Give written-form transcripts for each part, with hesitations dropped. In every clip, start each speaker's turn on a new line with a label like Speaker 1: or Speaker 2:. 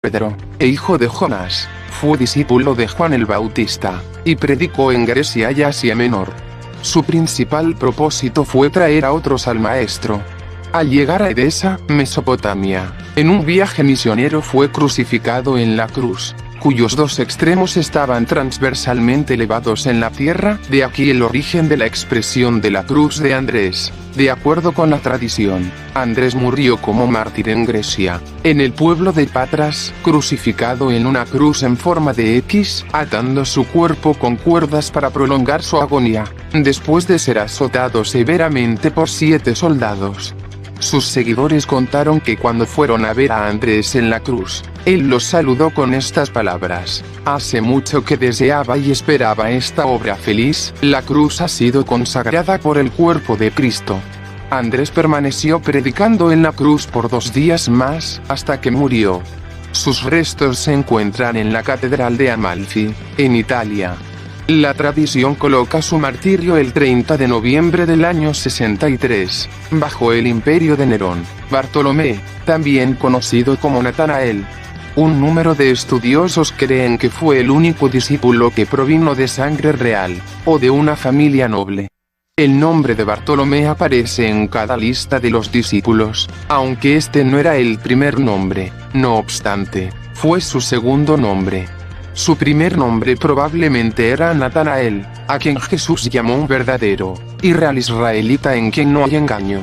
Speaker 1: Pedro, hijo de Jonás, fue discípulo de Juan el Bautista, y predicó en Grecia y Asia Menor. Su principal propósito fue traer a otros al Maestro. Al llegar a Edesa, Mesopotamia, en un viaje misionero fue crucificado en la cruz, cuyos dos extremos estaban transversalmente elevados en la tierra, de aquí el origen de la expresión de la cruz de Andrés. De acuerdo con la tradición, Andrés murió como mártir en Grecia, en el pueblo de Patras, crucificado en una cruz en forma de X, atando su cuerpo con cuerdas para prolongar su agonía, después de ser azotado severamente por 7 soldados. Sus seguidores contaron que cuando fueron a ver a Andrés en la cruz, él los saludó con estas palabras: hace mucho que deseaba y esperaba esta obra feliz, la cruz ha sido consagrada por el cuerpo de Cristo. Andrés permaneció predicando en la cruz por 2 días más, hasta que murió. Sus restos se encuentran en la Catedral de Amalfi, en Italia. La tradición coloca su martirio el 30 de noviembre del año 63, bajo el imperio de Nerón. Bartolomé, también conocido como Natanael. Un número de estudiosos creen que fue el único discípulo que provino de sangre real, o de una familia noble. El nombre de Bartolomé aparece en cada lista de los discípulos, aunque este no era el primer nombre, no obstante, fue su segundo nombre. Su primer nombre probablemente era Natanael, a quien Jesús llamó un verdadero y real israelita en quien no hay engaño.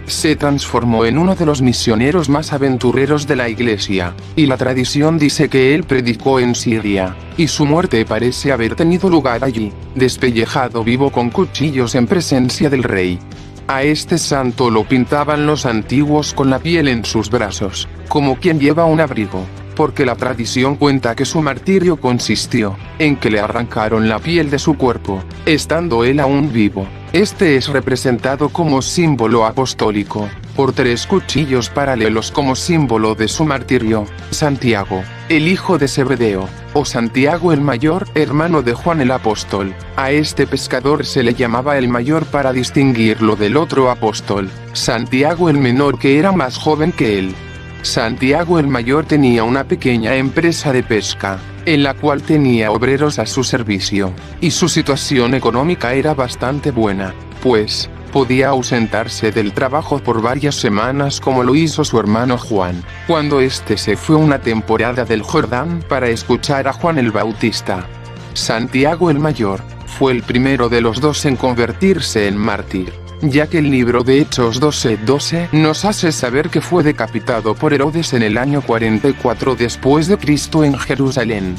Speaker 1: Se transformó en uno de los misioneros más aventureros de la Iglesia, y la tradición dice que él predicó en Siria, y su muerte parece haber tenido lugar allí, despellejado vivo con cuchillos en presencia del rey. A este santo lo pintaban los antiguos con la piel en sus brazos, como quien lleva un abrigo, porque la tradición cuenta que su martirio consistió en que le arrancaron la piel de su cuerpo, estando él aún vivo. Este es representado como símbolo apostólico, por 3 cuchillos paralelos como símbolo de su martirio. Santiago, el hijo de Zebedeo, o Santiago el mayor, hermano de Juan el apóstol. A este pescador se le llamaba el mayor para distinguirlo del otro apóstol, Santiago el menor, que era más joven que él. Santiago el mayor tenía una pequeña empresa de pesca, en la cual tenía obreros a su servicio, y su situación económica era bastante buena, pues podía ausentarse del trabajo por varias semanas, como lo hizo su hermano Juan, cuando éste se fue una temporada del Jordán para escuchar a Juan el Bautista. Santiago el mayor fue el primero de los 2 en convertirse en mártir, ya que el libro de Hechos 12:12 nos hace saber que fue decapitado por Herodes en el año 44 después de Cristo en Jerusalén.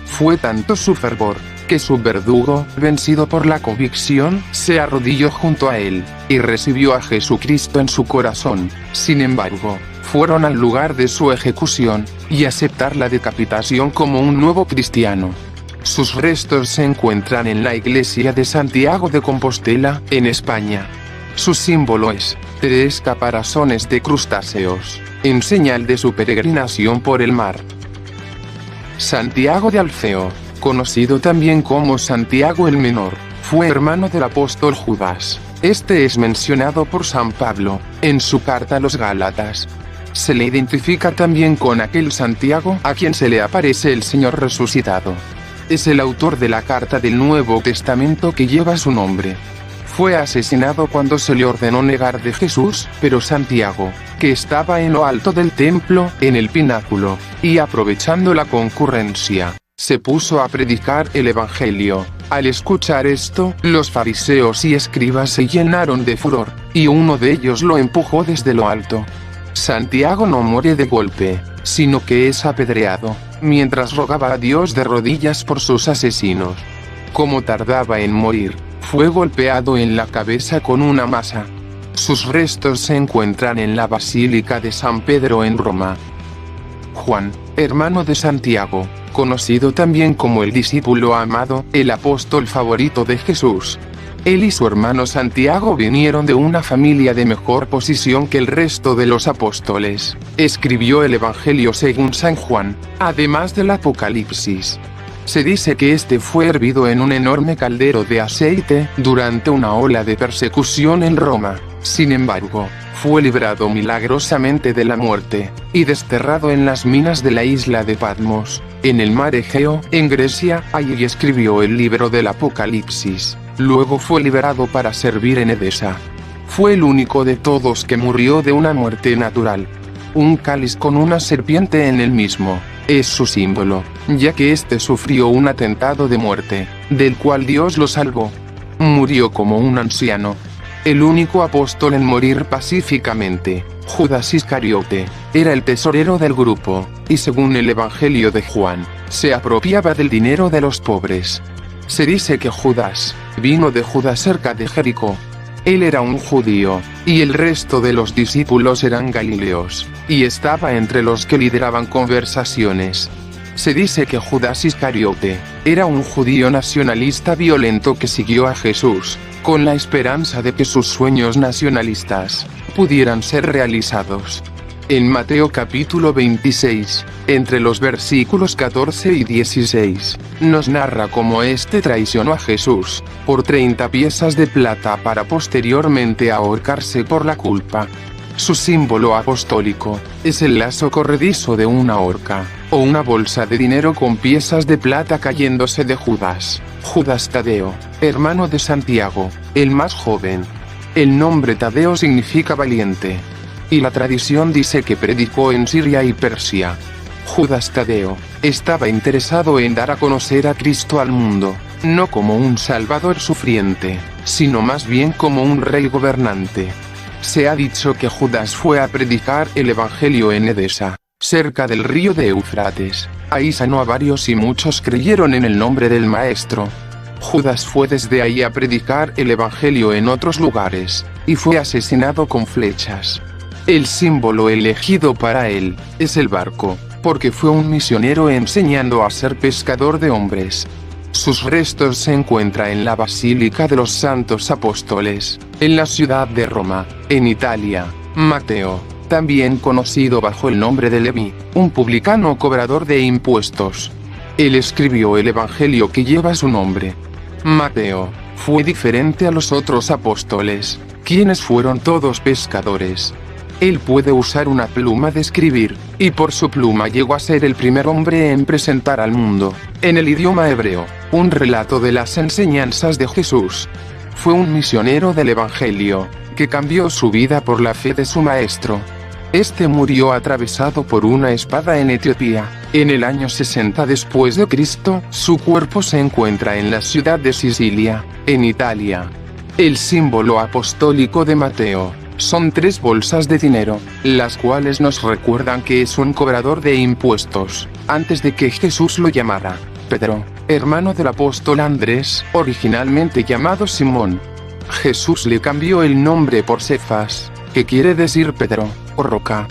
Speaker 1: Fue tanto su fervor, que su verdugo, vencido por la convicción, se arrodilló junto a él, y recibió a Jesucristo en su corazón. Sin embargo, fueron al lugar de su ejecución, y aceptar la decapitación como un nuevo cristiano. Sus restos se encuentran en la iglesia de Santiago de Compostela, en España. Su símbolo es 3 caparazones de crustáceos, en señal de su peregrinación por el mar. Santiago de Alfeo, conocido también como Santiago el Menor, fue hermano del apóstol Judas. Este es mencionado por San Pablo, en su carta a los Gálatas. Se le identifica también con aquel Santiago a quien se le aparece el Señor resucitado. Es el autor de la carta del Nuevo Testamento que lleva su nombre. Fue asesinado cuando se le ordenó negar de Jesús, pero Santiago, que estaba en lo alto del templo, en el pináculo, y aprovechando la concurrencia, se puso a predicar el Evangelio. Al escuchar esto, los fariseos y escribas se llenaron de furor, y uno de ellos lo empujó desde lo alto. Santiago no muere de golpe, sino que es apedreado, mientras rogaba a Dios de rodillas por sus asesinos. Como tardaba en morir, fue golpeado en la cabeza con una masa. Sus restos se encuentran en la Basílica de San Pedro en Roma. Juan, hermano de Santiago, conocido también como el discípulo amado, el apóstol favorito de Jesús. Él y su hermano Santiago vinieron de una familia de mejor posición que el resto de los apóstoles. Escribió el Evangelio según San Juan, además del Apocalipsis. Se dice que este fue hervido en un enorme caldero de aceite durante una ola de persecución en Roma. Sin embargo, Fue librado milagrosamente de la muerte, y desterrado en las minas de la isla de Patmos, en el mar Egeo, en Grecia. Allí escribió el libro del Apocalipsis. Luego fue liberado para servir en Edesa. Fue el único de todos que murió de una muerte natural. Un cáliz con una serpiente en el mismo es su símbolo, ya que éste sufrió un atentado de muerte, del cual Dios lo salvó. Murió como un anciano. El único apóstol en morir pacíficamente, Judas Iscariote, era el tesorero del grupo, y según el Evangelio de Juan, se apropiaba del dinero de los pobres. Se dice que Judas vino de Judá cerca de Jericó. Él era un judío, y el resto de los discípulos eran galileos, y estaba entre los que lideraban conversaciones. Se dice que Judas Iscariote era un judío nacionalista violento que siguió a Jesús, con la esperanza de que sus sueños nacionalistas pudieran ser realizados. En Mateo capítulo 26, entre los versículos 14 y 16, nos narra cómo éste traicionó a Jesús por 30 piezas de plata para posteriormente ahorcarse por la culpa. Su símbolo apostólico es el lazo corredizo de una horca, o una bolsa de dinero con piezas de plata cayéndose de Judas. Judas Tadeo, hermano de Santiago, el más joven. El nombre Tadeo significa valiente. Y la tradición dice que predicó en Siria y Persia. Judas Tadeo estaba interesado en dar a conocer a Cristo al mundo, no como un salvador sufriente, sino más bien como un rey gobernante. Se ha dicho que Judas fue a predicar el Evangelio en Edesa, cerca del río de Éufrates. Ahí sanó a varios y muchos creyeron en el nombre del Maestro. Judas fue desde ahí a predicar el Evangelio en otros lugares, y fue asesinado con flechas. El símbolo elegido para él es el barco, porque fue un misionero enseñando a ser pescador de hombres. Sus restos se encuentran en la Basílica de los Santos Apóstoles, en la ciudad de Roma, en Italia. Mateo, también conocido bajo el nombre de Leví, un publicano cobrador de impuestos. Él escribió el Evangelio que lleva su nombre. Mateo fue diferente a los otros apóstoles, quienes fueron todos pescadores. Él puede usar una pluma de escribir, y por su pluma llegó a ser el primer hombre en presentar al mundo, en el idioma hebreo, un relato de las enseñanzas de Jesús. Fue un misionero del Evangelio, que cambió su vida por la fe de su maestro. Este murió atravesado por una espada en Etiopía, en el año 60 después de Cristo. Su cuerpo se encuentra en la ciudad de Sicilia, en Italia. El símbolo apostólico de Mateo son 3 bolsas de dinero, las cuales nos recuerdan que es un cobrador de impuestos, antes de que Jesús lo llamara Pedro, hermano del apóstol Andrés, originalmente llamado Simón. Jesús le cambió el nombre por Cefas, que quiere decir Pedro, o roca.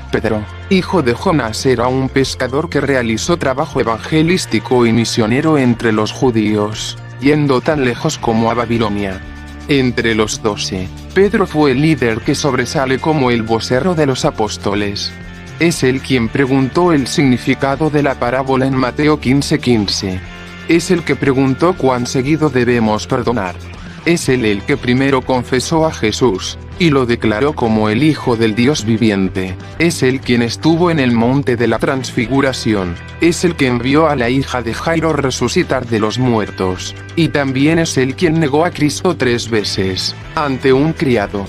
Speaker 1: Pedro, hijo de Jonás, era un pescador que realizó trabajo evangelístico y misionero entre los judíos, yendo tan lejos como a Babilonia. Entre los 12, Pedro fue el líder que sobresale como el vocero de los apóstoles. Es él quien preguntó el significado de la parábola en Mateo 15:15. Es el que preguntó cuán seguido debemos perdonar. Es él el que primero confesó a Jesús, y lo declaró como el Hijo del Dios viviente. Es él quien estuvo en el monte de la transfiguración. Es el que envió a la hija de Jairo resucitar de los muertos. Y también es él quien negó a Cristo 3 veces, ante un criado.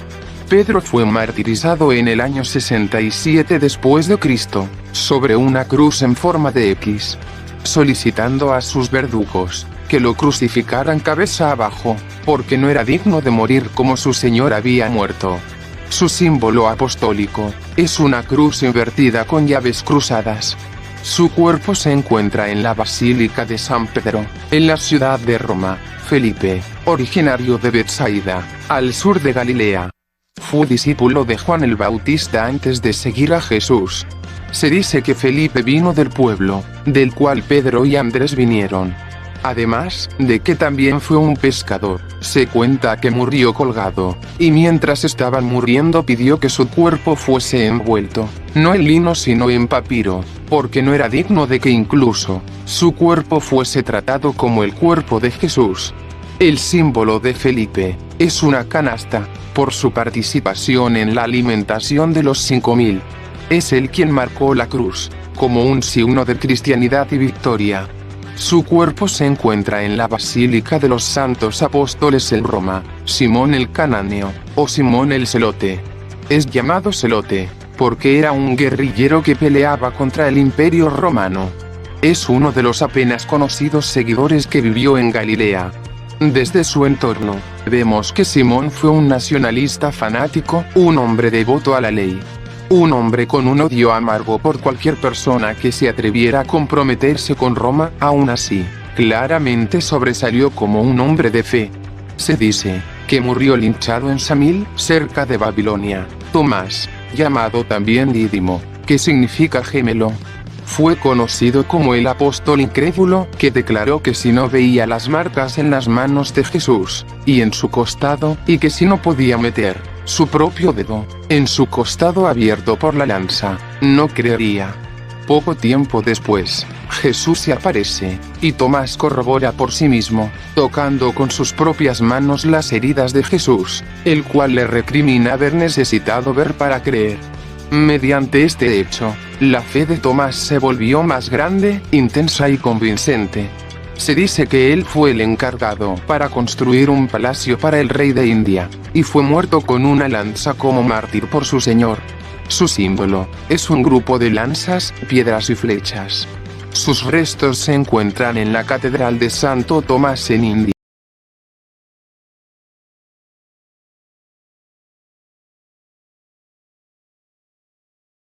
Speaker 1: Pedro fue martirizado en el año 67 después de Cristo, sobre una cruz en forma de X, solicitando a sus verdugos que lo crucificaran cabeza abajo, porque no era digno de morir como su Señor había muerto. Su símbolo apostólico es una cruz invertida con llaves cruzadas. Su cuerpo se encuentra en la Basílica de San Pedro, en la ciudad de Roma. Felipe, originario de Betsaida, al sur de Galilea, fue discípulo de Juan el Bautista antes de seguir a Jesús. Se dice que Felipe vino del pueblo, del cual Pedro y Andrés vinieron. Además de que también fue un pescador, se cuenta que murió colgado, y mientras estaban muriendo pidió que su cuerpo fuese envuelto, no en lino sino en papiro, porque no era digno de que incluso su cuerpo fuese tratado como el cuerpo de Jesús. El símbolo de Felipe es una canasta, por su participación en la alimentación de los 5000. Es él quien marcó la cruz, como un signo de cristianidad y victoria. Su cuerpo se encuentra en la Basílica de los Santos Apóstoles en Roma. Simón el Cananeo, o Simón el Celote. Es llamado Celote, porque era un guerrillero que peleaba contra el Imperio Romano. Es uno de los apenas conocidos seguidores que vivió en Galilea. Desde su entorno, vemos que Simón fue un nacionalista fanático, un hombre devoto a la ley. Un hombre con un odio amargo por cualquier persona que se atreviera a comprometerse con Roma. Aún así, claramente sobresalió como un hombre de fe. Se dice que murió linchado en Samil, cerca de Babilonia. Tomás, llamado también Dídimo, que significa gemelo, fue conocido como el apóstol incrédulo, que declaró que si no veía las marcas en las manos de Jesús, y en su costado, y que si no podía meter su propio dedo en su costado abierto por la lanza, no creería. Poco tiempo después, Jesús se aparece, y Tomás corrobora por sí mismo, tocando con sus propias manos las heridas de Jesús, el cual le recrimina haber necesitado ver para creer. Mediante este hecho, la fe de Tomás se volvió más grande, intensa y convincente. Se dice que él fue el encargado para construir un palacio para el rey de India, y fue muerto con una lanza como mártir por su señor. Su símbolo es un grupo de lanzas, piedras y flechas. Sus restos se encuentran en la Catedral de Santo Tomás en India.